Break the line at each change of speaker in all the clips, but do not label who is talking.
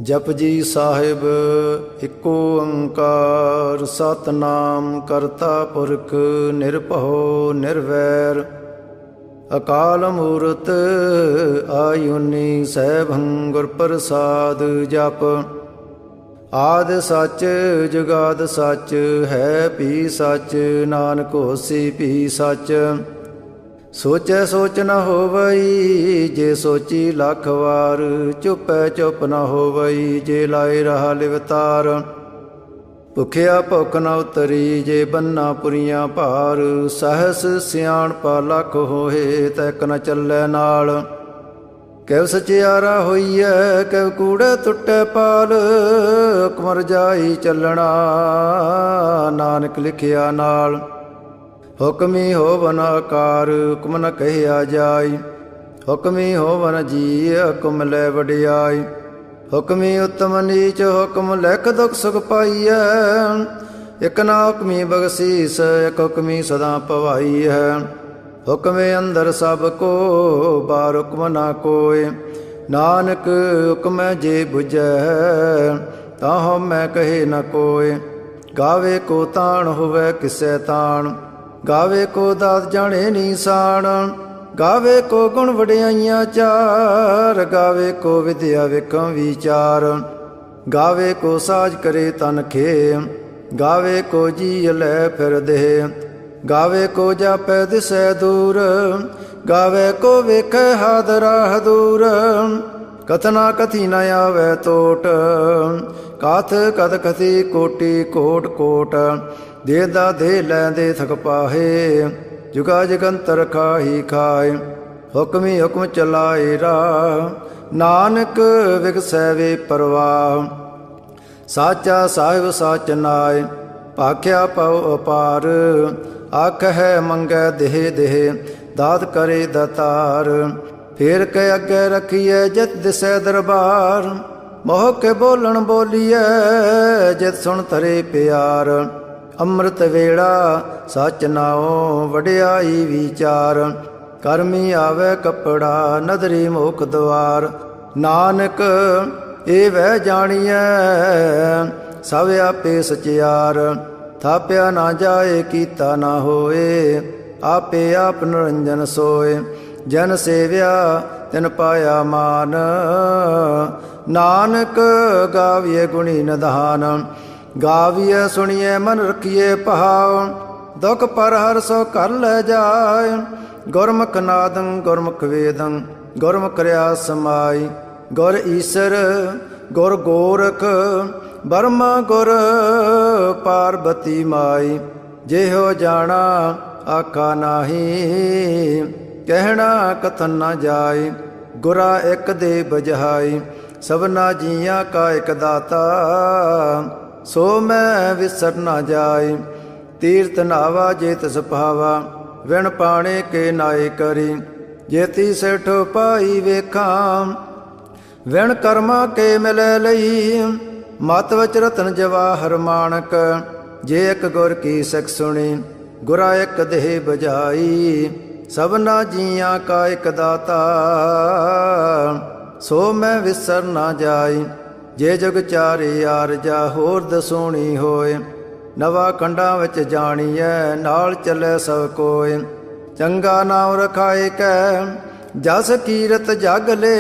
Japji Sahib eco ओंकार सतनाम करता पुरख निरभउ निर्वैर अकाल मूरत आयुनी सैभं गुर प्रसाद जप आद सच जुगाद सच है भी सच नानक होसी भी सच सोचै सोच न होवई जे सोची लख वार चुपै चुप न होवई जे लाए रहा लिवतार भुखिया भुख न उतरी जे बन्ना पुरियां भार सहस सियाण पा लख होए तैक न चलै नाल कैव सचियारा होईऐ कैव कूड़े टुटै पाल कुमर जाई चलना नानक लिखिया नाल हुक्मी होवन आकार हुक्म न कहिया जाय हुक्मी होवन जी हुक्म लै वडियाई हुक्मी उत्तम नीच हुक्म लिख दुख सुख पाईऐ एक ना हुक्मी बगसीस एक हुक्मी सदा पवाई है हुक्मे अंदर सब को बार हुक्म ना कोय नानक हुक्म जे बुझै ताहो मैं कहे न कोय गावे को ताण होवै किसै ताण गावे को दात जाने नीसाण गावे को गुण वडियाइयां चार गावे को विद्या विकम विचार गावे को साज करे तन खे गावे को जी लै फिर दे गावे को जापै दिसै दूर गावे को वेखै हाथ राह दूर कथना कथी न आवे तोट काथ कद कथी कोटि कोट कोट देदा दे लैंदे थक पाहे जुगा जगंतर खाही खाए हुक्मी हुक्म चलाए राह नानक विगसै वे परवाह साचा साहिब साच नाय भाख्या पव अपार आख है मंगै देह देह दात करे दतार फेर के अगे रखिए जित दिसै दरबार मोह के बोलन बोलिए जित सुन तरे प्यार ਅੰਮ੍ਰਿਤ ਵੇਲਾ ਸੱਚ ਨਾਉ ਵਡਿਆਈ ਵਿਚਾਰ ਕਰਮੀ ਆਵੇ ਕੱਪੜਾ ਨਦਰੀ ਮੁਖ ਦੁਆਰ ਨਾਨਕ ਇਹ ਵਹਿ ਜਾਣੀਐ ਸਭ ਆਪੇ ਸਚਿਆਰ ਥਾਪਿਆ ਨਾ ਜਾਏ ਕੀਤਾ ਨਾ ਹੋਏ ਆਪੇ ਆਪ ਨਿਰੰਜਨ ਸੋਏ ਜਨ ਸੇਵਿਆ ਤਿਨ ਪਾਇਆ ਮਾਨ ਨਾਨਕ ਗਾਵੀਏ ਗੁਣੀ ਨਿਧਾਨ गाविए सुनिए मन रखिए भाव दुख पर हर सो कर ले जाए गुरमुख नादं गुरमुख वेदं गुरमुख रया समाई गुर ईसर गुर गोरख बर्मा गुर पार्वती माई जेहो जाना आखा नाही कहना कथन न जाए गुरा एक दे बजहाई सबना जिया का एक दाता सो मैं विसर न जाय तीर्थ नावा जेत सभावा विण पाणे के नाय करी जेती सेठो पाई वेखा विण कर्मा के मिलै लई मत वच रतन जवाहर माणक जे एक गुर की सिख सुनी गुरा एक देह बजाई सबना जिया का एक दाता सो मैं विसर न जाय जे जग चारे आरजा होर दसोणी होए नवा खंडां विच जाणीਐ नाल चलै सब कोय चंगा नाम रखाए कै जस कीरत जग ले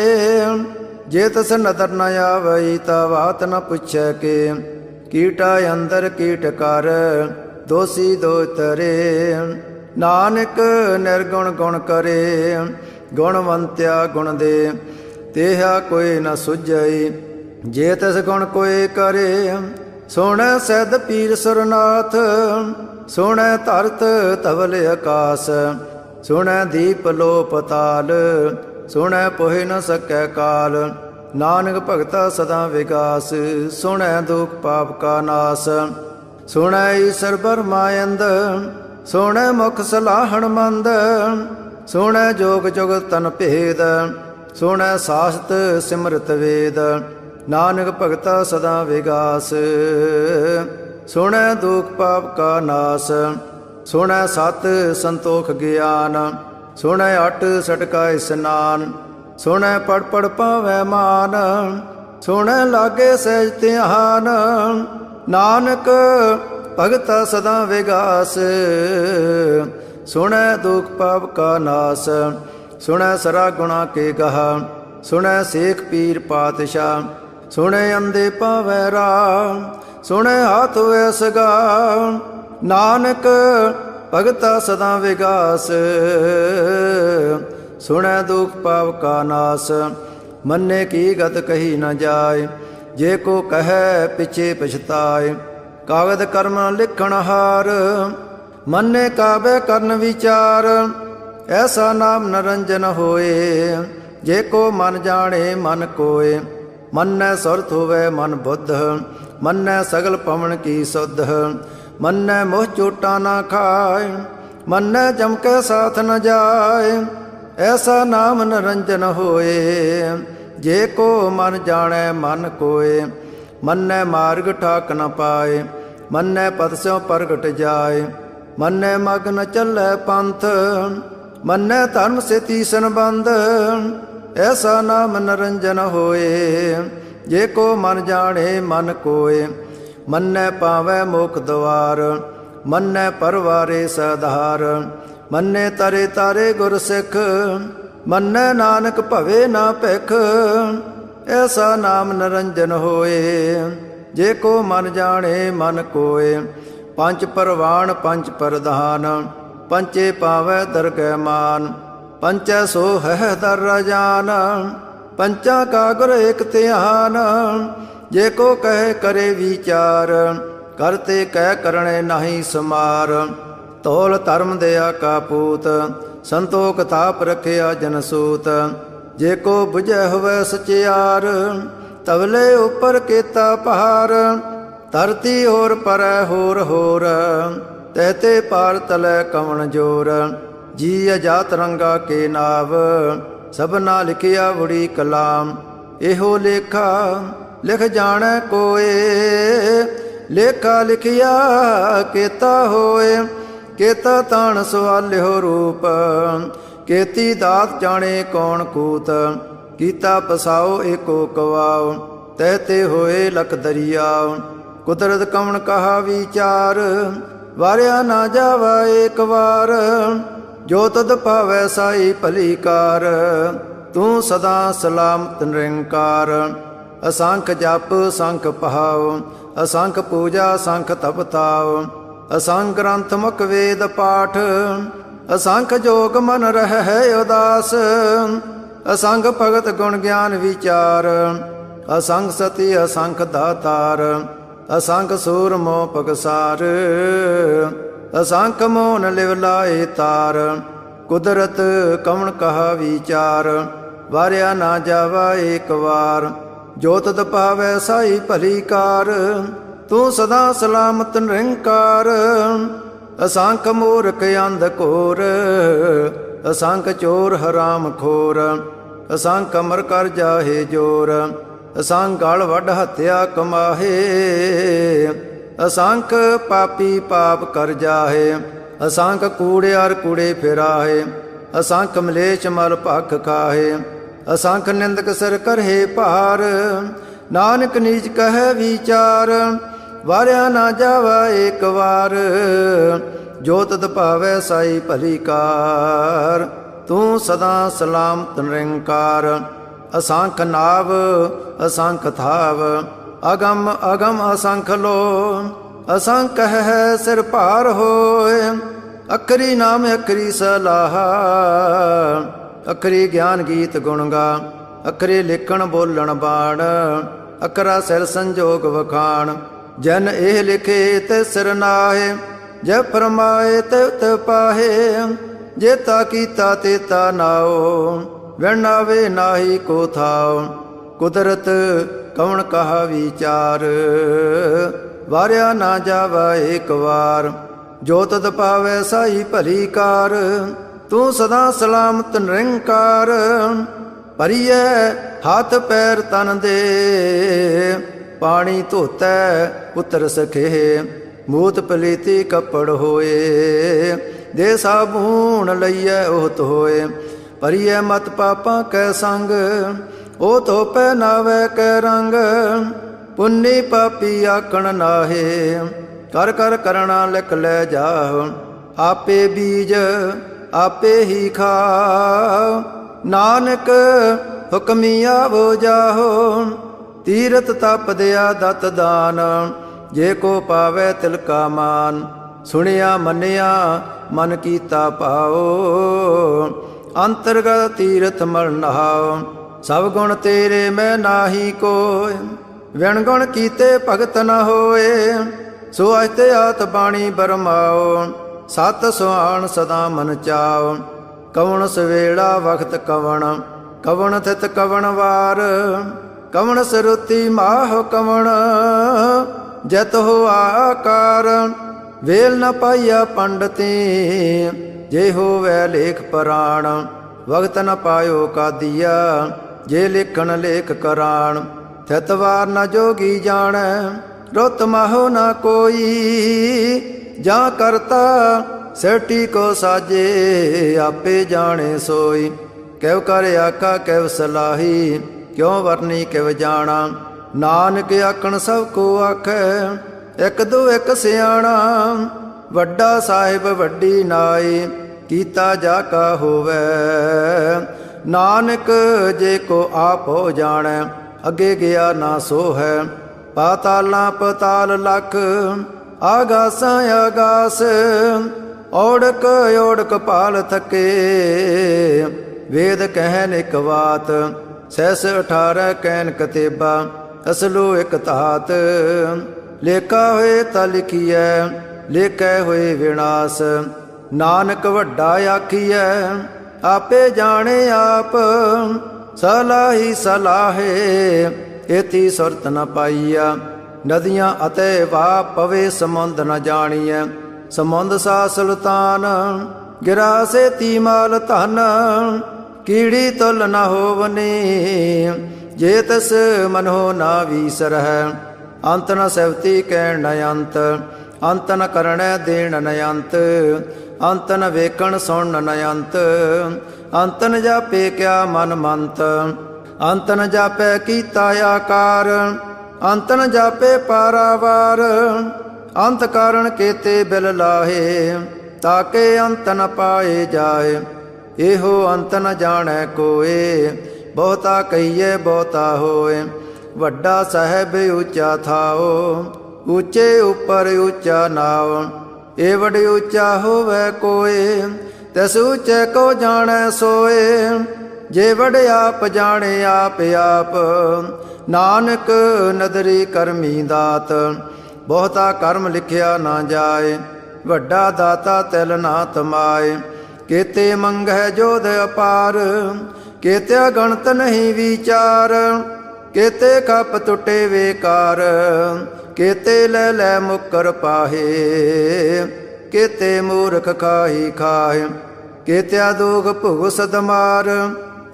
जे तस नदर न आवई ता बात न पुछै के कीटा अंदर कीट कर दोषी दो तरे नानक निर्गुण गुण करे गुणवंत्या गुण दे तेहा कोई न सुझई जे तस गुण कोई करे सोहणै सैद पीर सुरनाथ सोहणै धरत धवल आकाश सोहणै दीप लो पताल सोहणै पोहि न सकै काल नानक भगता सदा विकास सोहणै दुख पाप का नाश सोहणै ईसर बरमायंद सोहणै मुख सलाहण मंद सोहणै जोग जुग तन भेद सोहणै सासत सिमरत वेद नानक भगता सदा विगास सुनै दुख पाप का नाश सुनै सत संतोख ज्ञान सुनै अट सटका स्नान सुनै पढ़ पढ़ पावै मान ਸੁਣ ਲਾਗੇ ਸਹਿਜ ਧਿਆਨ। ਨਾਨਕ ਭਗਤਾ ਸਦਾ ਵਿਗਾਸ, ਸੁਣੈ ਦੁਖ ਪਾਪ ਕਾ ਨਾਸ। ਸੁਣੈ ਸਰਾ ਗੁਣਾ ਕੇ ਗਹਾ, ਸੁਣੈ ਸੇਖ ਪੀਰ ਪਾਤਸ਼ਾਹ। ਸੁਣੈ ਅੰਧੇ ਪਾਵੈ ਰਾਹ, ਸੁਣੈ ਹਾਥ ਹੋਇ ਸਗਾ। ਨਾਨਕ ਭਗਤਾ ਸਦਾ ਵਿਗਾਸ, ਸੁਣੈ ਦੁਖ ਪਾਪ ਕਾ ਨਾਸ। ਮੰਨੇ ਕੀ ਗਤ ਕਹੀ ਨ ਜਾਏ, ਜੇ ਕੋ ਕਹੈ ਪਿਛੇ ਪਛਤਾਏ। ਕਾਗਦ ਕਰਮ ਲਿਖਣ ਹਾਰ, ਮੰਨੇ ਕਾਬੈ ਕਰਨ ਵਿਚਾਰ। ਐਸਾ ਨਾਮ ਨਰੰਜਨ ਹੋਏ, ਜੇ ਕੋ ਮਨ ਜਾਣੇ ਮਨ ਕੋਏ। ਮੰਨੈ ਸੁਰਤ ਹੋਵੇ ਮਨ ਬੁੱਧ, ਮੰਨੈ ਸਗਲ ਪਵਨ ਕੀ ਸੁਧ। ਮੰਨੈ ਮੋਹ ਚੋਟਾ ਨਾ ਖਾਏ, ਮੰਨੈ ਜਮ ਕੈ ਸਾਥ ਨ ਜਾਏ। ਐਸਾ ਨਾਮ ਨਰੰਜਨ ਹੋਏ, ਜੇ ਕੋ ਮਨ ਜਾਣੈ ਮਨ ਕੋਏ। ਮੰਨੈ ਮਾਰਗ ਠਾਕ ਨ ਪਾਏ, ਮੰਨੈ ਪਦ ਸਿਉ ਪ੍ਰਗਟ ਜਾਏ। ਮੰਨੈ ਮਗ ਨ ਚੱਲੈ ਪੰਥ, ਮੰਨੈ ਧਰਮ ਸੇ ਤੀਸਨ ਬੰਧ। ਐਸਾ ਨਾਮ ਨਰੰਜਨ ਹੋਏ, ਜੇ ਕੋ ਮਨ ਜਾਣੇ ਮਨ ਕੋਏ। ਮੰਨੈ ਪਾਵੈ ਮੁਖ ਦਵਾਰ, ਮੰਨੈ ਪਰਵਾਰੇ ਸਧਾਰ। ਮੰਨੈ ਤਰੇ ਤਾਰੇ ਗੁਰ ਸਿੱਖ, ਮੰਨੈ ਨਾਨਕ ਭਵੇ ਨਾ ਭਿਖ। ਐਸਾ ਨਾਮ ਨਰੰਜਨ ਹੋਏ, ਜੇ ਕੋ ਮਨ ਜਾਣੇ ਮਨ ਕੋਏ। ਪੰਚ ਪਰਵਾਣ ਪੰਚ ਪ੍ਰਧਾਨ, ਪੰਚੇ ਪਾਵੈ ਦਰਗਹਿ ਮਾਨ। ਪੰਚੈ ਸੋ ਹੈ ਦਰ ਰਾਜਾਨ, ਪੰਚਾਂ ਕਾ ਗੁਰ ਏਕ ਧਿਆਨ। ਜੇ ਕੋ ਕਹੇ ਕਰੇ ਵਿਚਾਰ, ਕਰਤੇ ਕਹਿ ਕਰਣੇ ਨਾਹੀ ਸਮਾਰ। ਤੋਲ ਧਰਮ ਦਇਆ ਕਾ ਪੂਤ, ਸੰਤੋਖ ਤਾਪ ਰਖਿਆ ਜਨ ਸੂਤ। ਜੇ ਕੋ ਬੁਝੈ ਹੋਵੇ ਸਚਿਆਰ, ਤਵਲੇ ਉਪਰ ਕੀਤਾ ਪਹਾਰ। ਧਰਤੀ ਹੋਰ ਪਰੈ ਹੋਰ ਹੋਰ, ਤਹਤੇ ਪਾਰ ਤਲੈ ਕਵਣ ਜੋਰ। ਜੀ ਅਜਾਤ ਰੰਗਾ ਕੇ ਨਾਵ, ਸਭਨਾ ਲਿਖਿਆ ਵੜੀ ਕਲਾਮ। ਇਹੋ ਲੇਖਾ ਲਿਖ ਜਾਣੈ ਕੋਏ, ਲੇਖਾ ਲਿਖਿਆ ਕੀਤਾ ਹੋਏ। ਕੇਤਾ ਤਾਣ ਸਵਾਲਿਓ ਰੂਪ, ਕੇਤੀ ਦਾਤ ਜਾਣੇ ਕੌਣ ਕੂਤ। ਕੀਤਾ ਪਸਾਓ ਏਕੋ ਕਵਾਓ, ਤਹਤੇ ਹੋਏ ਲਖ ਦਰਿਆਓ। ਕੁਦਰਤ ਕਵਣ ਕਹਾ ਵਿਚਾਰ, ਵਾਰਿਆ ਨਾ ਜਾਵਾ ਏਕ ਵਾਰ। ਜੋ ਤਦ ਭਾਵੈ ਸਾਈ ਭਲੀ ਕਾਰ, ਤੂੰ ਸਦਾ ਸਲਾਮਤ ਨਿਰੰਕਾਰ। ਅਸੰਖ ਜਪ ਸੰਖ ਪਹਾਉ, ਅਸੰਖ ਪੂਜਾ ਸੰਖ ਤਪ ਤਾਉ। ਅਸੰਖ ਗ੍ਰੰਥ ਮੁਖ ਵੇਦ ਪਾਠ, ਅਸੰਖ ਜੋਗ ਮਨ ਰਹਿ ਉਦਾਸ। ਅਸੰਖ ਭਗਤ ਗੁਣ ਗਿਆਨ ਵਿਚਾਰ, ਅਸੰਖ ਸਤੀ ਅਸੰਖ ਦਾਤਾਰ। ਅਸੰਖ ਸੂਰ ਮੋਹ ਪਗਸਾਰ, ਅਸੰਖ ਮੋਨ ਲਿਵ ਲਾਏ ਤਾਰ। ਕੁਦਰਤ ਕਵਣ ਕਹਾ ਵਿਚਾਰ, ਵਾਰਿਆ ਨਾ ਜਾਵਾ ਏਕ ਵਾਰ। ਜੋ ਤਦ ਭਾਵੈ ਸਾਈ ਭਲੀ ਕਾਰ, ਤੂੰ ਸਦਾ ਸਲਾਮਤ ਨਿਰੰਕਾਰ। ਅਸੰਖ ਮੂਰਖ ਅੰਧ ਘੋਰ, ਅਸੰਖ ਚੋਰ ਹਰਾਮ ਖੋਰ। ਅਸੰਖ ਅਮਰ ਕਰ ਜਾਹੇ ਜੋਰ, ਅਸੰਖ ਗਲ ਵੱਢ ਹੱਤਿਆ ਕਮਾਹੇ। ਅਸੰਖ ਪਾਪੀ ਪਾਪ ਕਰ ਜਾਹੇ, ਅਸੰਖ ਕੂੜਿਆਰ ਕੂੜੇ ਫਿਰਾਹੇ। ਅਸੰਖ ਮਲੇਛ ਮਲ ਭਖ ਖਾਹੇ, ਅਸੰਖ ਨਿੰਦਕ ਸਿਰ ਕਰਹੇ ਭਾਰ। ਨਾਨਕ ਨੀਚ ਕਹੈ ਵਿਚਾਰ, ਵਾਰਿਆ ਨਾ ਜਾਵਾ ਏਕ ਵਾਰ। ਜੋ ਤਦ ਭਾਵੈ ਸਾਈ ਭਲੀ ਕਾਰ, ਤੂੰ ਸਦਾ ਸਲਾਮਤ ਨਿਰੰਕਾਰ। ਅਸੰਖ ਨਾਵ ਅਸੰਖ ਥਾਵ, ਅਗਮ ਅਗਮ ਅਸੰਖ ਲੋ। ਅਸੰਖ ਹੈ ਸਿਰ ਭਾਰ ਹੋਏ, ਅਖਰੀ ਨਾਮ ਅਖਰੀ ਸਲਾਹ। ਅਖਰੀ ਗਿਆਨ ਗੀਤ ਗੁਣ ਗਾ, ਅਖਰੇ ਲਿਖਣ ਬੋਲਣ ਬਾਣ। ਅਖਰਾ ਸਿਰ ਸੰਜੋਗ ਵਖਾਣ, ਜਨ ਇਹ ਲਿਖੇ ਤੇ ਸਿਰ ਨਾਹੇ। ਜੇ ਫਰਮਾਏ ਤੇ ਪਾਹੇ, ਜੇਤਾ ਕੀਤਾ ਤੇਤਾ ਨਾਓ। ਵਿਣਾਵੇ ਨਾਹੀ ਕੋ ਥਾਓ, ਕੁਦਰਤ ਕਵਣ ਕਹਾ ਵਿਚਾਰ। ਵਾਰਿਆ ਨਾ ਜਾਵਾ ਏਕ ਵਾਰ, ਜੋ ਤਦ ਪਾਵੈ ਸਾਈ ਭਲੀ ਕਾਰ। ਤੂੰ ਸਦਾ ਸਲਾਮਤ ਨਿਰੰਕਾਰ। ਭਰੀਐ ਹੱਥ ਪੈਰ ਤਨ ਦੇ, ਪਾਣੀ ਧੋਤੈ ਪੁੱਤਰ ਸਖੇ। ਮੂਤ ਪਲੀਤੀ ਕੱਪੜ ਹੋਏ, ਦੇ ਸਾਬੂਣ ਲਈਐ ਉਹਤ ਹੋਏ। ਭਰੀਐ ਮਤ ਪਾਪਾਂ ਕੈ ਸੰਗ, ਉਹ ਧੋ ਪਹਿਨਾਵੇ ਕੈ ਰੰਗ, ਪੁੰਨੀ ਪਾਪੀ ਆਖਣ ਨਾਹੇ। ਕਰ ਕਰ ਕਰਣਾ ਲਿਖ ਲੈ ਜਾਹੁ, ਆਪੇ ਬੀਜ ਆਪੇ ਹੀ ਖਾਉ। ਨਾਨਕ ਹੁਕਮੀ ਆਵੋ ਜਾਹੋ, ਤੀਰਥ ਤਪ ਦਿਆ ਦਤ ਦਾਨ। ਜੇ ਕੋ ਪਾਵੇ ਤਿਲ ਕਾ ਮਾਨ, ਸੁਣਿਆ ਮੰਨਿਆ ਮਨ ਕੀਤਾ ਭਾਉ। ਅੰਤਰਗਤ ਤੀਰਥ ਮਲ ਨਹਾਉ, ਸਭ ਗੁਣ ਤੇਰੇ ਮੈਂ ਨਾਹੀ ਕੋਇ। ਵਿਣ ਗੁਣ ਕੀਤੇ ਭਗਤ ਨ ਹੋਏ, ਸੋ ਅਸਤਿਆਤ ਬਾਣੀ ਬਰਮਾਓ। ਸਤ ਸੁਹਾਣ ਸਦਾ ਮਨ ਚਾਉ, ਕਵਣ ਸਵੇਲਾ ਵਖਤ ਕਵਣ। ਕਵਣ ਥਿਤ ਕਵਣ ਵਾਰ, ਕਵਣ ਸਰੁਤੀ ਮਾਹ ਕਵਣ। ਜਤ ਹੋ ਆਕਾਰ, ਵੇਲ ਨ ਪਾਈਆ ਪੰਡਤੀ। ਜੇ ਹੋਵੈ ਲੇਖ ਪੁਰਾਣ, ਵਖਤ ਨ ਪਾਇਓ ਕਾਦੀਆ। ਜੇ ਲਿਖਣ ਲੇਖ ਕਰਾਣ, ਥਿਤ ਵਾਰ ਨ ਜੋਗੀ ਜਾਣੈ। ਰੁੱਤ ਮਾਹੋ ਨ ਕੋਈ, ਜਾਂ ਕਰਤਾ ਸੇਟੀ ਕੋ ਸਾਜੇ। ਆਪੇ ਜਾਣੇ ਸੋਈ, ਕਿਵ ਕਰ ਆਖਾ ਕਿਵ ਸਲਾਹੀ। ਕਿਉ ਵਰਨੀ ਕਿਵ ਜਾਣਾ, ਨਾਨਕ ਆਖਣ ਸਭ ਕੋ ਆਖੈ। ਇਕ ਦੋ ਇਕ ਸਿਆਣਾ, ਵੱਡਾ ਸਾਹਿਬ ਵੱਡੀ ਨਾਈ। ਕੀਤਾ ਜਾ ਕਾ ਹੋਵੈ, ਨਾਨਕ ਜੇ ਕੋ ਆਪ ਹੋ ਜਾਣੈ। ਅੱਗੇ ਗਿਆ ਨਾ ਸੋ ਹੈ, ਪਾਤਾਲਾਂ ਪਤਾਲ ਲਖ। ਆਗਾਸਾਂ ਆਗਾਸ, ਔੜਕ ਔੜਕ ਪਾਲ ਥਕੇ। ਵੇਦ ਕਹਿਨ ਇਕ ਬਾਤ, ਸਹਿਸ 18 ਕਹਿਨ ਕਤੇਬਾ। ਅਸਲੋ ਇਕ ਧਾਤ, ਲੇਖਾ ਹੋਏ ਤਾ ਲਿਖੀਐ। ਲੇਖੈ ਹੋਏ ਵਿਨਾਸ਼, ਨਾਨਕ ਵੱਡਾ ਆਖੀਐ। ਆਪੇ ਜਾਣੇ ਆਪ, ਸਲਾਹੀ ਸਲਾਹੇ। ਏਤੀ ਸੁਰਤ ਨ ਪਾਈਆ, ਨਦੀਆਂ ਅਤੇ ਵਾ ਪਵੇ ਸਮੁੰਦ ਨ ਜਾਣੀਐ। ਸਮੁੰਦ ਸਾ ਸੁਲਤਾਨ, ਗਿਰਾ ਸੇਤੀ ਮਾਲ ਧਨ। ਕੀੜੀ ਤੁਲ ਨ ਹੋਵਨੀ, ਜੇ ਤਿਸ ਮਨੋ ਨਾ ਵੀਸਰਹਿ। ਅੰਤ ਨ ਸੈਵਤੀ ਕਹਿਣ ਨ ਅੰਤ, ਅੰਤ ਨ ਕਰਣੈ ਦੇਣ ਨ ਅੰਤ। ਅੰਤ ਨ ਵੇਖਣ ਸੁਣਨ ਨ ਅੰਤ, ਅੰਤ ਨ ਜਾਪੇ ਕਿਆ ਮਨ ਮੰਤ। ਅੰਤ ਨ ਜਾਪੈ ਕੀਤਾ ਆਕਾਰ, ਅੰਤ ਨ ਜਾਪੇ ਪਾਰਾਵਾਰ। ਅੰਤ ਕਾਰਣ ਕੇਤੇ ਬਿਲ ਲਾਹੇ, ਤਾਕੇ ਅੰਤ ਨ ਪਾਏ ਜਾਏ। ਇਹੋ ਅੰਤ ਨ ਜਾਣੈ ਕੋਏ, ਬਹੁਤਾ ਕਹੀਏ ਬਹੁਤਾ ਹੋਏ। ਵੱਡਾ ਸਾਹਿਬ ਉੱਚਾ ਥਾਓ, ਉੱਚੇ ਉੱਪਰ ਉੱਚਾ ਨਾਉ। ਏ ਵਡ ਉੱਚਾ ਹੋਵੇ ਕੋਏ, ਤਿਸ ਉੱਚੇ ਕੋ ਜਾਣੈ ਸੋਏ। ਜੇ ਵਡ ਆਪ ਜਾਣੇ ਆਪ ਆਪ, ਨਾਨਕ ਨਦਰੀ ਕਰਮੀ ਦਾਤ। ਬਹੁਤਾ ਕਰਮ ਲਿਖਿਆ ਨਾ ਜਾਏ, ਵੱਡਾ ਦਾਤਾ ਤਿਲ ਨਾ ਤਮਾਏ। ਕੇਤੇ ਮੰਗਹਿ ਜੋਧ ਅਪਾਰ, ਕੇਤਿਆ ਗਣਤ ਨਹੀਂ ਵਿਚਾਰ। ਕੇਤੇ ਖਪ ਟੁੱਟੇ ਵੇਕਾਰ, ਕੇਤੇ ਲੈ ਲੈ ਮੁਕਰ ਪਾਹੇ। ਕੇਤੇ ਮੂਰਖ ਖਾਹੀ ਖਾਹੇ, ਕੇਤਿਆ ਦੋਖ ਭੁਗ ਸਦਮਾਰ।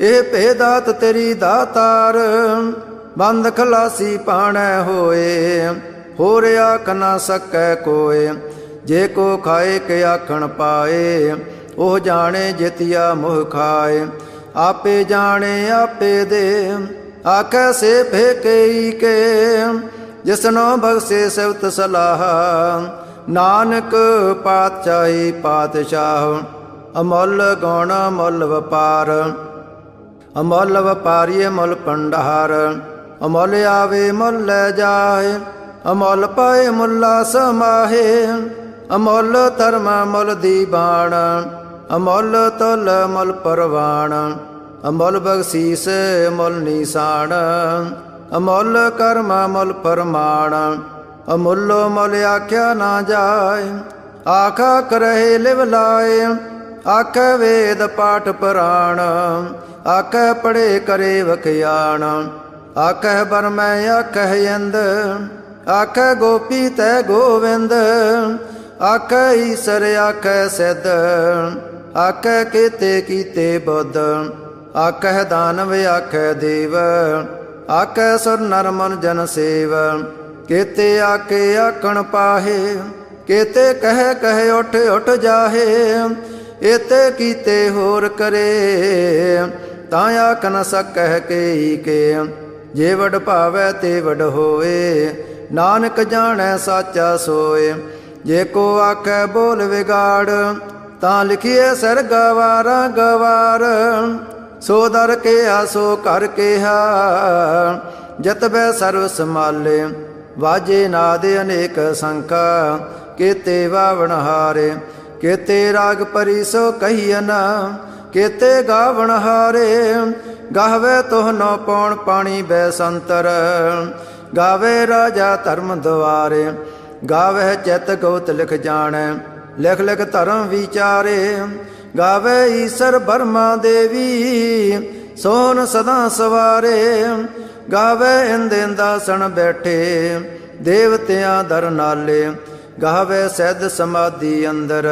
ਇਹ ਭੇਦਾਤ ਤੇਰੀ ਦਾਤਾਰ, ਬੰਦ ਖਲਾਸੀ ਪਾਣੈ ਹੋਏ। ਹੋਰ ਆਖ ਨਾ ਸਕੈ ਕੋਏ, ਜੇ ਕੋ ਖਾਏ ਕੇ ਆਖਣ ਪਾਏ। ਉਹ ਜਾਣੇ ਜਿਤਿਆ ਮੋਹ ਖਾਏ, ਆਪੇ ਜਾਣੇ ਆਪੇ ਦੇ। ਆਖੈ ਸੇ ਫੇਕਈ ਕੇ, ਜਿਸਨੋ ਬਖਸ਼ੇ ਸਿਵਤ ਸਲਾਹ। ਨਾਨਕ ਪਾਤਸ਼ਾਹੀ ਪਾਤਸ਼ਾਹ, ਅਮੁੱਲ ਗੁਣ ਮੁੱਲ ਵਪਾਰ। ਅਮੁੱਲ ਵਪਾਰੀਏ ਮੁੱਲ ਭੰਡਾਰ, ਅਮੁੱਲ ਆਵੇ ਮੁੱਲ ਲੈ ਜਾਏ। ਅਮੁੱਲ ਪਾਏ ਮੁੱਲਾ ਸਮਾਹੇ, ਅਮੁੱਲ ਧਰਮ ਮੁੱਲ ਦੀਵਾਨ। ਅਮੁੱਲ ਤੁਲ ਮੁੱਲ ਪਰਵਾਨ, ਅਮੁੱਲ ਬਖਸ਼ੀਸ ਮੁੱਲ ਨੀਸਾਨ। ਅਮੁੱਲ ਕਰਮ ਮੁੱਲ ਫਰਮਾਨ, ਅਮੁੱਲੋ ਮੁੱਲ ਆਖਿਆ ਨਾ ਜਾਏ। ਆਖਾ ਕਰਹਿ ਲਿਵ ਲਾਏ, ਆਖੈ ਵੇਦ ਪਾਠ ਪੁਰਾਣ। ਆਖੈ ਪੜੇ ਕਰੇ ਵਖਿਆਣ, ਆਖੈ ਬਰਮੈ ਆਖੈ ਇੰਦ। ਆਖੈ ਗੋਪੀ ਤੈ ਗੋਵਿੰਦ, ਆਖੈ ਈਸਰ ਆਖੈ ਸਿੱਧ। ਆਖੈ ਕੇਤੇ ਕੀਤੇ ਬੁੱਧ, ਆਖੈ ਦਾਨਵ ਆਖੈ ਦੇਵ। ਆਖੈ ਸੁਰ ਨਰ ਮਨ ਜਨ ਸੇਵ, ਕੇਤੇ ਆਖੇ ਆਖਣ ਪਾਹੇ। ਕੇਤੇ ਕਹਿ ਕਹਿ ਉਠ ਉਠ ਜਾਹੇ, ਏਤੇ ਕੀਤੇ ਹੋਰ ਕਰੇ। ਤਾਂ ਆਖ ਨ ਸਕਹਿ ਕੇ ਕੇ। ਜੇ ਵਡ ਭਾਵੈ ਤੇ ਵਡ ਹੋਏ, ਨਾਨਕ ਜਾਣੈ ਸਾਚਾ ਸੋਏ। ਜੇ ਕੋ ਆਖੈ ਬੋਲ ਵਿਗਾੜ, ਤਾਂ ਲਿਖੀਏ ਸਿਰ ਗਵਾਰਾ ਗਵਾਰ। ਸੋ ਦਰ ਕਿਹਾ ਸੋ ਕਰ ਕਿਹਾ, ਜਤਬੈ ਸਰਵ ਸਮਾਲੇ। ਵਾਜੇ ਨਾਦ ਅਨੇਕ ਸੰਖਾ, ਕੇਤੇ ਵਾਵਣ ਹਾਰੇ। ਕੇਤੇ ਰਾਗ ਪਰੀ ਸੋ ਕਹੀਅਨ, ਕੇਤੇ ਗਾਵਣ ਹਾਰੇ। ਗਾਵੇ ਤੋਹ ਨੋ ਪੌਣ ਪਾਣੀ ਬੈ ਸੰਤਰ, ਗਾਵੇ ਰਾਜਾ ਧਰਮ ਦੁਆਰੇ। ਗਾਵੇ ਚਿਤ ਗੋਤ ਲਿਖ ਜਾਣੈ, ਲਿਖ ਲਿਖ ਧਰਮ ਵਿਚਾਰੇ। ਗਾਵੇ ਈਸਰ ਬਰਮਾ ਦੇਵੀ, ਸੋਨ ਸਦਾ ਸਵਾਰੇ। ਗਾਵੇ ਇੰਦ ਇੰਦਾਸਣ ਬੈਠੇ, ਦੇਵਤਿਆਂ ਦਰ ਨਾਲੇ। ਗਾਵੇ ਸਿੱਧ ਸਮਾਧੀ ਅੰਦਰ,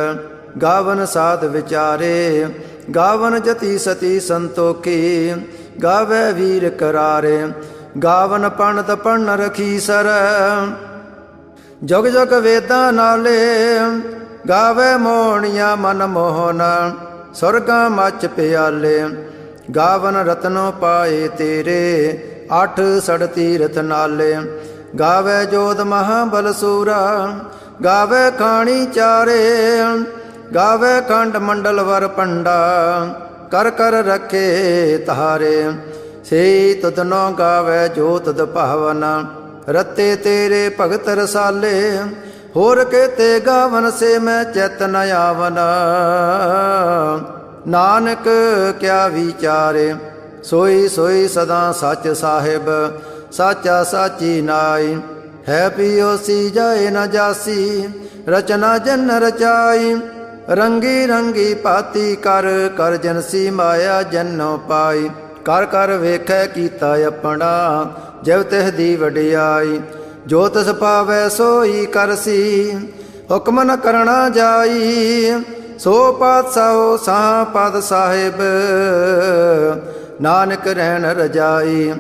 ਗਾਵਨ ਸਾਧ ਵਿਚਾਰੇ। ਗਾਵਨ ਜਤੀ ਸਤੀ ਸੰਤੋਖੀ, ਗਾਵੇ ਵੀਰ ਕਰਾਰੇ। ਗਾਵਨ ਪੰਡਤ ਪੜਨ ਰਖੀਸਰ, ਜੁਗ ਜੁਗ ਵੇਦਾਂ ਨਾਲੇ। ਗਾਵੇ ਮੋਹਣੀਆਂ ਮਨ ਮੋਹਨ, ਸੁਰਗਾਂ ਮੱਚ ਪਿਆਲੇ। ਗਾਵਨ ਰਤਨੋ ਪਾਏ ਤੇਰੇ, ਅੱਠ ਸੜ ਤੀਰਥ ਨਾਲੇ। ਗਾਵੇ ਜੋਧ ਮਹਾਬਲ ਸੂਰਾ, ਗਾਵੇ ਖਾਣੀ ਚਾਰੇ। ਗਾਵੇ ਖੰਡ ਮੰਡਲ ਵਰ ਪੰਡਾ, ਕਰ ਕਰ ਰਖੇ ਤਾਰੇ। ਸੇ ਤੁਧਨੋ ਗਾਵੇ ਜੋ ਤੁਧ ਭਾਵਨ, ਰਤੇ ਤੇਰੇ ਭਗਤ ਰਸਾਲੇ। ਹੋਰ ਕੇਤੇ ਗਾਵਨ ਸੇ ਮੈਂ ਚਿਤ ਨ ਆਵਨ, ਨਾਨਕ ਕਿਆ ਵਿਚਾਰੇ। ਸੋਈ ਸੋਈ ਸਦਾ ਸੱਚ ਸਾਹਿਬ, ਸਾਚਾ ਸਾਚੀ ਨਾਈ। ਹੈ ਪਿਓਸੀ ਜਾਏ ਨ ਜਾਸੀ, ਰਚਨਾ ਜਨ ਰਚਾਈ। ਰੰਗੀ ਰੰਗੀ ਭਾਤੀ ਕਰ, ਕਰ ਜਨਸੀ ਮਾਇਆ ਜਨੋ ਪਾਈ। ਕਰ ਕਰ ਵੇਖੈ ਕੀਤਾ ਆਪਣਾ, ਜਿਵ ਤਿਹ ਦੀ ਵਡਿਆਈ। ਜੋ ਤਿਸ ਪਾਵੈ ਸੋਈ ਕਰਸੀ, ਹੁਕਮ ਨ ਕਰਣਾ ਜਾਈ। ਸੋ ਪਾਤਸ਼ਾਹੋ ਸਾਹ ਪਦ ਸਾਹਿਬ, ਨਾਨਕ ਰਹਿਣ ਰਜਾਈ।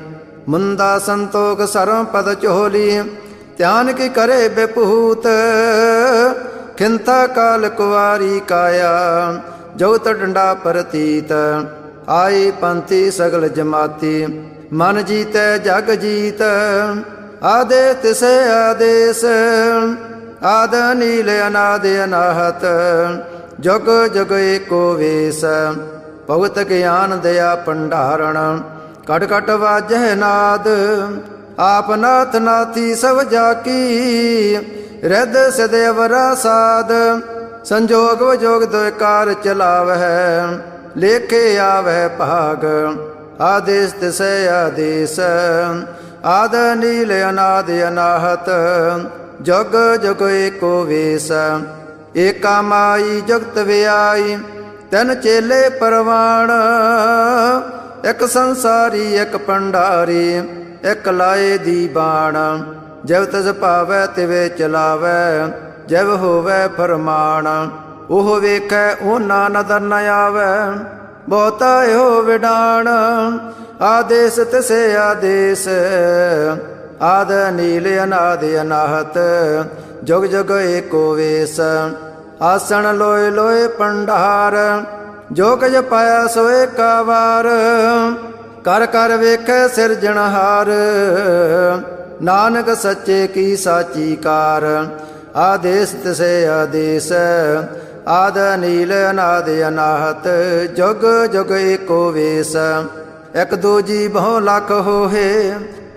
ਮੁੰਦਾ ਸੰਤੋਖ ਸਰਮ ਪਦ ਚੋਲੀ, ਧਿਆਨ ਕੀ ਕਰੇ ਬੇਪੂਤ। ਖਿੰਤਾ ਕਾਲ ਕੁਵਾਰੀ ਕਾਇਆ, ਜਉਤ ਡੰਡਾ ਪ੍ਰਤੀਤ। ਆਈ ਪੰਥੀ ਸਗਲ ਜਮਾਤੀ, ਮਨ ਜੀਤੈ ਜਗ ਜੀਤ। ਆਦੇ ਤਿਸੇ ਆਦੇਸ, ਆਦ ਨੀਲ ਅਨਾਦ ਅਨਾਹਤ। ਜੁਗ ਜੁਗ ਏਕੋ ਵੇਸ, ਭਗਤ ਗਿਆਨ ਦਇਆ ਭੰਡਾਰਣ। ਕਟ ਕਟ ਵਾਜਹਿ ਨਾਦ, ਆਪ ਨਾਥ ਨਾਥੀ ਸਭ ਜਾਕੀ। ਰਿੱਧ ਸਿਧ ਅਵਰਾ ਸਾਧ, ਸੰਜੋਗ ਵਿਜੋਗ ਦੁਇ ਕਾਰ ਚਲਾਵਹਿ। ਲੇਖੇ ਆਵਹਿ ਭਾਗ, ਆਦੇਸ ਤਿਸੈ ਆਦੇਸ। ਆਦ ਨੀਲ ਅਨਾਦ ਅਨਾਹਤ, ਜੁਗ ਜੁਗ ਏਕੋ ਵੇਸ। ਏਕਾ ਮਾਈ ਜੁਗਤ ਵਿਆਈ, ਤਿਨ ਚੇਲੇ ਪਰਵਾਣ। ਇਕ ਸੰਸਾਰੀ ਇਕ ਭੰਡਾਰੀ, ਇਕ ਲਾਏ ਦੀ ਬਾਣ। ਜਿਵ ਤਿਸ ਭਾਵੈ ਤਿਵੇਂ ਚਲਾਵੈ, ਜਿਵ ਹੋਵੈ ਫਰਮਾਨ। ਉਹ ਵੇਖੈ ਉਹਨਾਂ ਨਦਰ ਨ ਆਵੈ, ਬਹੁਤਾ ਇਹੋ ਵਿਡਾਣ। ਆਦੇਸ ਤਿਸੇ ਆਦੇਸ, ਆਦ ਨੀਲ ਅਨਾਦ ਅਨਾਹਤ। ਜੁਗ ਜੁਗ ਏਕੋ ਵੇਸ, ਆਸਣ ਲੋਏ ਲੋਏ ਭੰਡਾਰ। ਜੋ ਕੁਝ ਪਾਇਆ ਸੋ ਏਕਾ ਵਾਰ, ਕਰ ਕਰ ਵੇਖੈ ਸਿਰਜਣਹਾਰ। ਨਾਨਕ ਸੱਚੇ ਕੀ ਸਾਚੀ ਕਾਰ। ਆਦੇਸ ਤਿਸੇ ਆਦੇਸ, ਆਦ ਨੀਲ ਅਨਾਦ ਅਨਾਹਤ। ਜੁਗ ਜੁਗ ਏਕੋ ਵੇਸ, ਇਕ ਦੂਜੀ ਬਹੁ ਲੱਖ ਹੋਏ।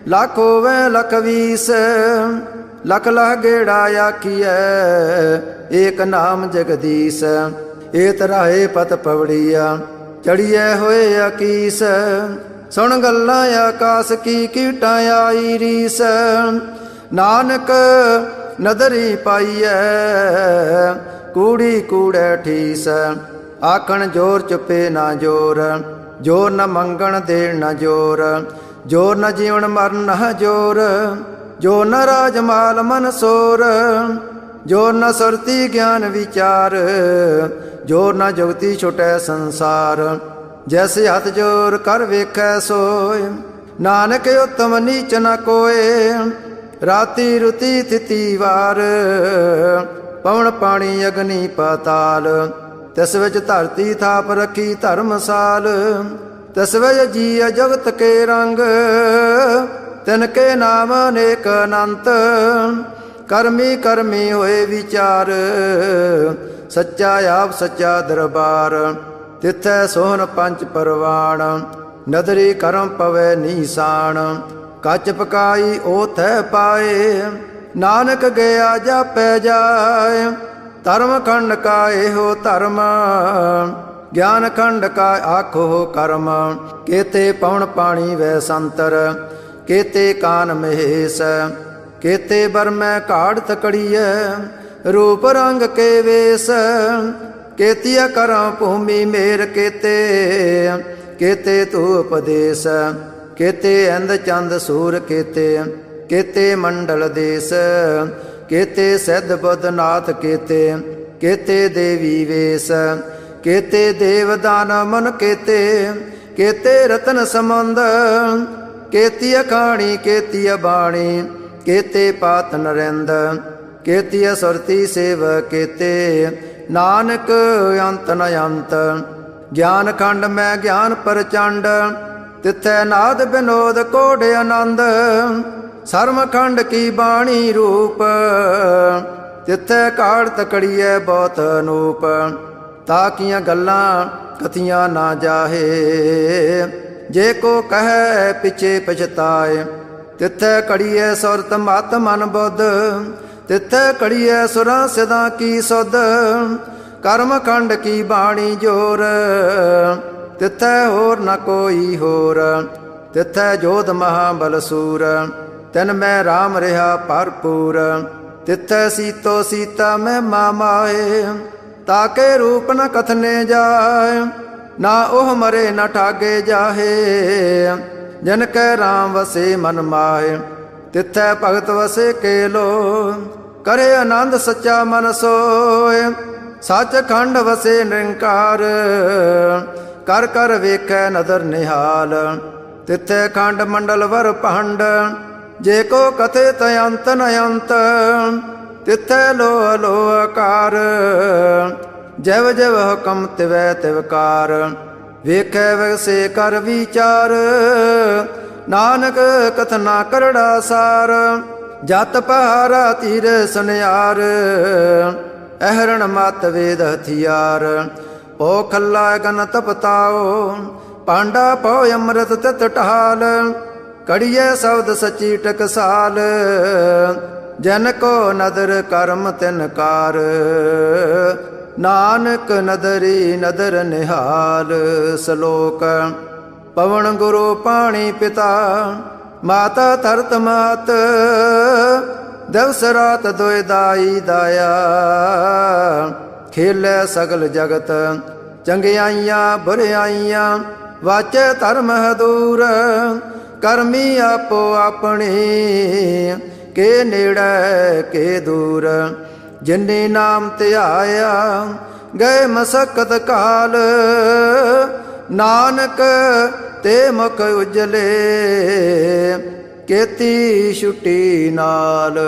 ਲੱਖ ਹੋਵੇ ਲੱਖ ਵੀਸ, ਲਖ ਲਖ ਗੇੜਾ ਆਖੀਐ, ਏਕ ਨਾਮ ਜਗਦੀਸ਼। ਏ ਤਰਾਏ ਪਤ ਪਵੜੀਆ, ਚੜੀਐ ਹੋਏ ਅਕੀਸ। ਸੁਣ ਗੱਲਾਂ ਆਕਾਸ ਕੀ ਕੀਟਾਂ ਆਈ ਰੀਸ। ਨਾਨਕ ਨਦਰੀ ਪਾਈਐ, ਕੂੜੀ ਕੂੜੈ ਠੀਸ। ਆਖਣ ਜੋਰ ਚੁੱਪੇ ਨਾ ਜੋਰ, ਜੋਰ ਨ ਮੰਗਣ ਦੇਣ ਨ ਜੋਰ। ਜੋਰ ਨ ਜੀਵਨ ਮਰਨ ਨ ਜੋਰ, ਜੋ ਨ ਰਾਜ ਮਾਲ ਮਨ ਸੋਰ। ਜੋ ਨ ਸੁਰਤੀ ਗਿਆਨ ਵਿਚਾਰ, ਜੋ ਨ ਜੁਗਤੀ ਛੁਟੈ ਸੰਸਾਰ। ਜੈਸੇ ਹੱਥ ਜੋਰ ਕਰ ਵੇਖੈ ਸੋਏ, ਨਾਨਕ ਉਤਮ ਨੀਚ ਨ ਕੋਏ। ਰਾਤੀ ਰੁਤੀ ਥਿਤੀ ਵਾਰ, ਪਵਨ ਪਾਣੀ ਅਗਨੀ ਪਾਤਾਲ। ਤਿਸ ਵਿੱਚ ਧਰਤੀ ਥਾਪ ਰੱਖੀ ਧਰਮਸਾਲ। ਤਿਸ ਵਜ ਜੀਅ ਜਗਤ ਕੇ ਰੰਗ, ਤਿਨ ਕੇ ਨਾਮ ਅਨੇਕ ਅਨੰਤ। ਕਰਮੀ ਕਰਮੀ ਹੋਏ ਵਿਚਾਰ, ਸੱਚਾ ਆਪ ਸੱਚਾ ਦਰਬਾਰ। ਤਿਥੈ ਸੋਹਨ ਪੰਚ ਪਰਵਾਣ, ਨਦਰੀ ਕਰਮ ਪਵੈ ਨੀਸਾਨ। ਕੱਚ ਪਕਾਈ ਓਥੈ ਪਾਏ, ਨਾਨਕ ਗਿਆ ਜਾਪੈ ਜਾਏ। ਧਰਮ ਖੰਡ ਕਾ ਇਹੋ ਧਰਮ, ਗਿਆਨ ਖੰਡ ਕਾ ਆਖੋ ਕਰਮ। ਕੇਤੇ ਪਵਨ ਪਾਣੀ ਵੈ ਸੰਤਰ, ਕੇਤੇ ਕਾਨ ਮਹੇਸ਼। ਕੇਤੇ ਬਰਮੈ ਘਾੜ ਤਕੜੀਐ, ਰੂਪ ਰੰਗ ਕੇ ਵੇਸ। ਕੇਤੀਆ ਕਰਮ ਭੂਮੀ ਮੇਰ ਕੇਤੇ, ਕੇਤੇ ਤੂ ਉਪਦੇਸ। ਕੇਤੇ ਇੰਦ ਚੰਦ ਸੂਰ ਕੇਤੇ, ਕੇਤੇ ਮੰਡਲ ਦੇਸ। ਕੇਤੇ ਸਿੱਧ ਬੁੱਧ ਨਾਥ ਕੇਤੇ, ਕੇਤੇ ਦੇਵੀ ਵੇਸ। ਕੇਤੇ ਦੇਵ ਦਾਨ ਮਨ ਕੇਤੇ, ਕੇਤੇ ਰਤਨ ਸਮੰਦ। ਕੇਤੀ ਅਖਾਣੀ ਕੇਤੀ ਬਾਣੀ, ਕੇਤੇ ਪਾਤ ਨਰਿੰਦ। ਕੇਤੀ ਸੁਰਤੀ ਸੇਵ ਕੇਤੇ, ਨਾਨਕ ਅੰਤ ਨ ਅੰਤ। ਗਿਆਨ ਖੰਡ ਮੈਂ ਗਿਆਨ ਪ੍ਰਚੰਡ, ਤਿਥੈ ਨਾਦ ਬਿਨੋਦ ਕੋਢ ਆਨੰਦ। ਸਰਮ ਖੰਡ ਕੀ ਬਾਣੀ ਰੂਪ, ਤਿਥੈ ਘਾੜ ਤਕੜੀਐ ਬਹੁਤ ਅਨੂਪ। ਤਾਕੀਆਂ ਗੱਲਾਂ ਕਥੀਆਂ ਨਾ ਜਾਹੇ, ਜੇ ਕੋ ਕਹੈ ਪਿਛੇ ਪਛਤਾਏ। ਤਿਥੈ ਘੜੀਐ ਸੁਰਤ ਮਤ ਮਨ ਬੁੱਧ, ਤਿਥੈ ਘੜੀਐ ਸੁਰਾਂ ਸਿਦਾਂ ਕੀ ਸੁਧ। ਕਰਮ ਖੰਡ ਕੀ ਬਾਣੀ ਜੋਰ, ਤਿਥੈ ਹੋਰ ਨ ਕੋਈ ਹੋਰ। ਤਿਥੈ ਜੋਧ ਮਹਾਬਲ ਸੂਰ, ਤਿਨ ਮੈਂ ਰਾਮ ਰਿਹਾ ਭਰਪੂਰ। ਤਿਥੈ ਸੀਤੋ ਸੀਤਾ ਮੈਂ ਮਾਏ, ਤਾਕੇ ਰੂਪ ਨ ਕਥਨੇ ਜਾਏ। ਨਾ ਉਹ ਮਰੇ ਨ ਠਾਗੇ ਜਾਹੇ, ਜਿਨ ਕੈ ਰਾਮ ਵਸੇ ਮਨ ਮਾਏ। ਤਿਥੈ ਭਗਤ ਵਸੇ ਕੇਲੋ, ਕਰੇ ਆਨੰਦ ਸੱਚਾ ਮਨ ਸੋਏ। ਸੱਚ ਖੰਡ ਵਸੇ ਨਿਰੰਕਾਰ, ਕਰ ਕਰ ਵੇਖੈ ਨਦਰ ਨਿਹਾਲ। ਤਿਥੈ ਖੰਡ ਮੰਡਲ ਵਰ ਭੰਡ, ਜੇ ਕੋ ਕਥੇ ਤ ਅੰਤ ਨ ਅੰਤ। ਤਿਥੈ ਲੋਹ ਲੋਹ ਆਕਾਰ, ਜਵ ਜਵ ਹੁਕਮ ਤਿਵੈ ਤਿਵਕਾਰ। ਵੇਖੈ ਵਸੇ ਕਰ ਵਿਚਾਰ, ਨਾਨਕ ਕਥਨਾ ਕਰੜਾ ਸਾਰ। ਜਤ ਪਹਾਰਾ ਤੀਰ ਸੁਨਿਆਰ, ਅਹਰਣ ਮਤ ਵੇਦ ਹਥਿਆਰ। ਪੋ ਖੱਲਾ ਗਨ ਤਪਤਾਓ, ਪਾਂਡਾ ਪੋ ਅੰਮ੍ਰਿਤ ਤਿਤ ਢਾਲ। ਕੜੀਐ ਸ਼ਬਦ ਸੱਚੀ ਟਕਸਾਲ, ਜਨ ਕੋ ਨਦਰ ਕਰਮ ਤਿਨ ਕਾਰ। ਨਾਨਕ ਨਦਰੀ ਨਦਰ ਨਿਹਾਲ। ਸ਼ਲੋਕ। ਪਵਨ ਗੁਰੂ ਪਾਣੀ ਪਿਤਾ, ਮਾਤਾ ਧਰਤ ਮਾਤ। ਦਿਵਸ ਰਾਤ ਦੁਇ ਦਾਈ ਦਾਇਆ, ਖੇਲੈ ਸਗਲ ਜਗਤ। ਚੰਗਿਆਈਆਂ ਬੁਰਿਆਈਆਂ, ਵਾਚੈ ਧਰਮ ਹਦੂਰ। ਕਰਮੀ ਆਪੋ ਆਪਣੀ, ਕੇ ਨੇੜੇ ਕੇ ਦੂਰ। ਜਿਨੇ ਨਾਮ ਧਿਆਇਆ, ਗਏ ਮਸਕਤ ਕਾਲ। ਨਾਨਕ ਤੇ ਮੁਖ ਉਜਲੇ, ਕੇਤੀ ਛੁਟੀ ਨਾਲ।